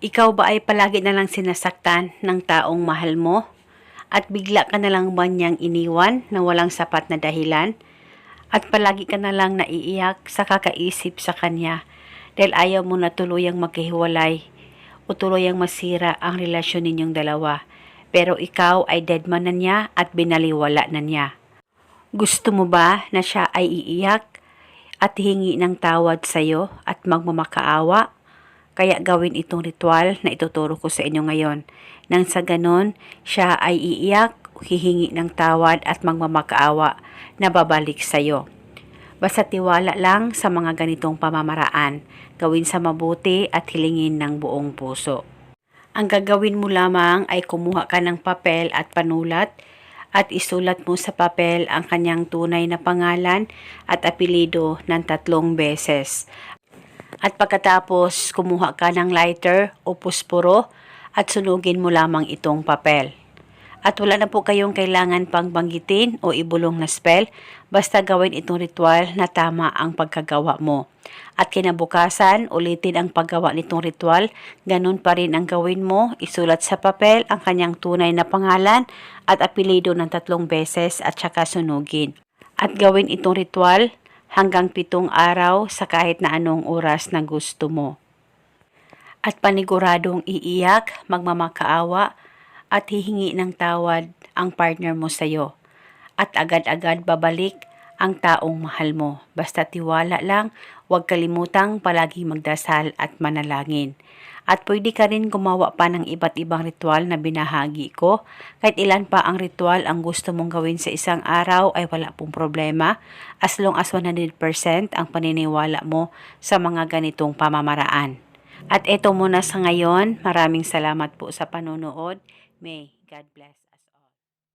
Ikaw ba ay palagi na lang sinasaktan ng taong mahal mo? At bigla ka na lang ba niyang iniwan na walang sapat na dahilan? At palagi ka na lang naiiyak sa kakaisip sa kanya dahil ayaw mo na tuluyang maghiwalay o tuluyang masira ang relasyon ninyong dalawa. Pero ikaw ay deadman na niya at binaliwala na niya. Gusto mo ba na siya ay iiyak at hingi ng tawad sa iyo at magmamakaawa? Kaya gawin itong ritual na ituturo ko sa inyo ngayon. Nang sa ganon, siya ay iiyak, hihingi ng tawad at magmamakaawa na babalik sa iyo. Basta tiwala lang sa mga ganitong pamamaraan. Gawin sa mabuti at hilingin ng buong puso. Ang gagawin mo lamang ay kumuha ka ng papel at panulat at isulat mo sa papel ang kanyang tunay na pangalan at apelido ng 3 beses. At pagkatapos kumuha ka ng lighter o pusporo at sunugin mo lamang itong papel. At wala na po kayong kailangan pang banggitin o ibulong na spell, basta gawin itong ritual na tama ang pagkagawa mo. At kinabukasan, ulitin ang paggawa nitong ritual, ganun pa rin ang gawin mo, isulat sa papel ang kanyang tunay na pangalan at apelido ng 3 beses at saka sunugin. At gawin itong ritual hanggang 7 araw sa kahit na anong oras na gusto mo. At paniguradong iiyak, magmamakaawa, at hihingi ng tawad ang partner mo sa iyo. At agad-agad babalik ang taong mahal mo. Basta tiwala lang, huwag kalimutang palagi magdasal at manalangin. At pwede ka rin gumawa pa ng iba't ibang ritual na binahagi ko. Kahit ilan pa ang ritual ang gusto mong gawin sa isang araw ay wala pong problema. As long as 100% ang paniniwala mo sa mga ganitong pamamaraan. At ito muna sa ngayon. Maraming salamat po sa panonood. May God bless.